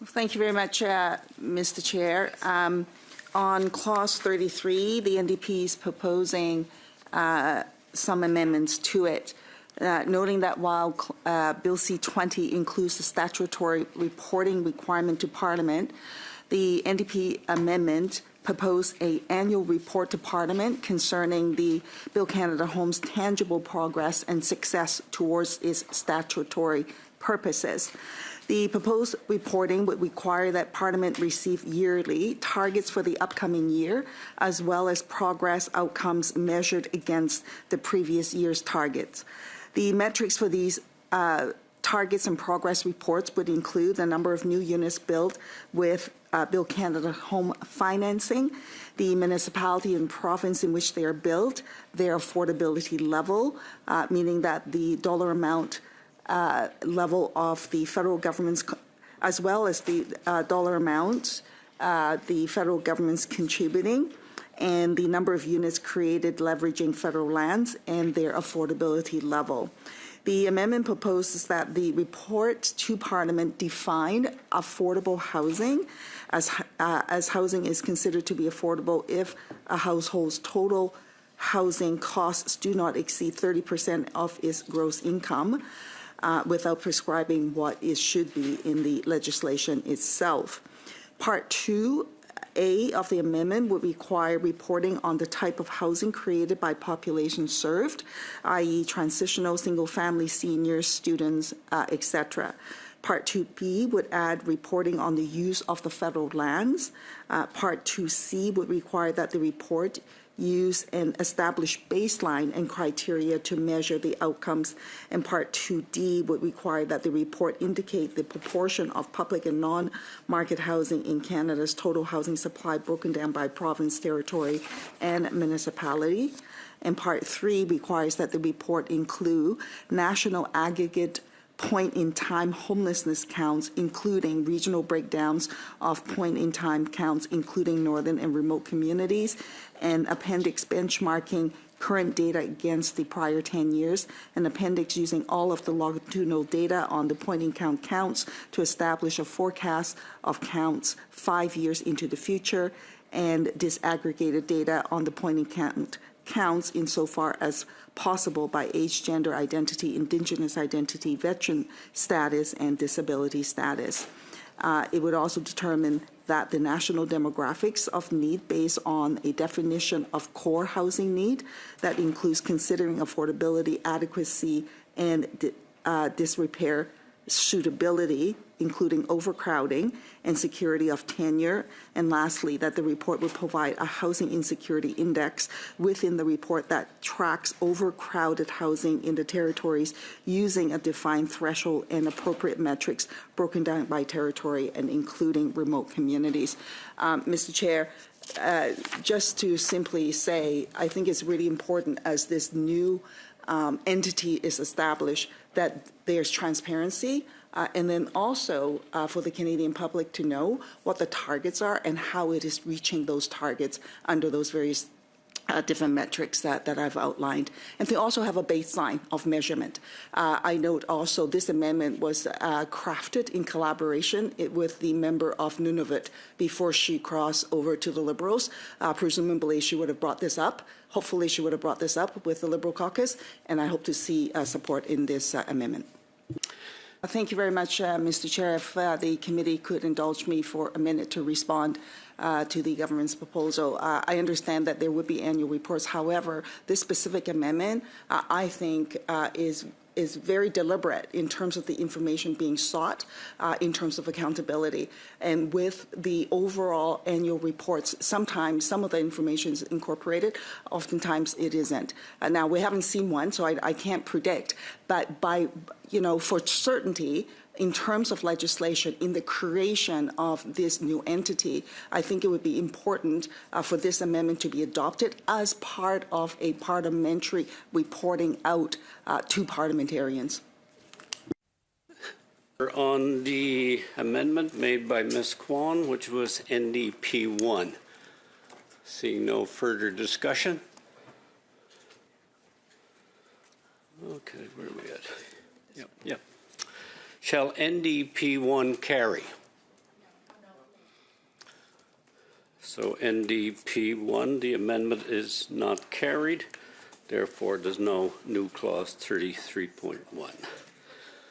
Thank you very much, Mr. Chair. On clause 33, the NDP is proposing some amendments to it, noting that while Bill C-20 includes the statutory reporting requirement to Parliament, the NDP amendment proposed an annual report to Parliament concerning the Build Canada Home's tangible progress and success towards its statutory purposes. The proposed reporting would require that Parliament receive yearly targets for the upcoming year, as well as progress outcomes measured against the previous year's targets. The metrics for these targets and progress reports would include the number of new units built with Build Canada Home financing, the municipality and province in which they are built, their affordability level, meaning that the dollar amount level of the federal government's, as well as the dollar amount the federal government's contributing, and the number of units created leveraging federal lands and their affordability level. The amendment proposes that the report to Parliament define affordable housing as housing is considered to be affordable if a household's total housing costs do not exceed 30% of its gross income, without prescribing what it should be in the legislation itself. Part 2A of the amendment would require reporting on the type of housing created by population served, i.e. transitional, single-family, seniors, students, etc. Part 2B would add reporting on the use of the federal lands. Part 2C would require that the report use an established baseline and criteria to measure the outcomes, and Part 2D would require that the report indicate the proportion of public and non-market housing in Canada's total housing supply broken down by province, territory, and municipality. And Part 3 requires that the report include national aggregate point-in-time homelessness counts, including regional breakdowns of point-in-time counts, including northern and remote communities, and appendix benchmarking current data against the prior 10 years, an appendix using all of the longitudinal data on the point-in-count counts to establish a forecast of counts 5 years into the future, and disaggregated data on the point-in-count counts insofar as possible by age, gender identity, Indigenous identity, veteran status, and disability status. It would also determine that the national demographics of need based on a definition of core housing need that includes considering affordability, adequacy, and disrepair suitability, including overcrowding and security of tenure. And lastly, that the report would provide a housing insecurity index within the report that tracks overcrowded housing in the territories using a defined threshold and appropriate metrics broken down by territory and including remote communities. Mr. Chair, just to simply say, I think it's really important as this new entity is established that there's transparency, and then also for the Canadian public to know what the targets are and how it is reaching those targets under those various different metrics that I've outlined, and to also have a baseline of measurement. I note also this amendment was crafted in collaboration with the member of Nunavut before she crossed over to the Liberals. Presumably she would have brought this up. Hopefully she would have brought this up with the Liberal caucus, and I hope to see support in this amendment. Thank you very much, Mr. Chair. If the committee could indulge me for a minute to respond to the government's proposal. I understand that there would be annual reports. However, this specific amendment, I think, is very deliberate in terms of the information being sought, in terms of accountability. And with the overall annual reports, sometimes some of the information is incorporated, oftentimes it isn't. Now, we haven't seen one, so I can't predict, but by, for certainty, in terms of legislation, in the creation of this new entity, I think it would be important for this amendment to be adopted as part of a parliamentary reporting out to parliamentarians. On the amendment made by Ms. Kwan, which was NDP 1. Seeing no further discussion. Okay, where are we at? Yep. Shall NDP 1 carry? So NDP 1, the amendment is not carried. Therefore, there's no new clause 33.1.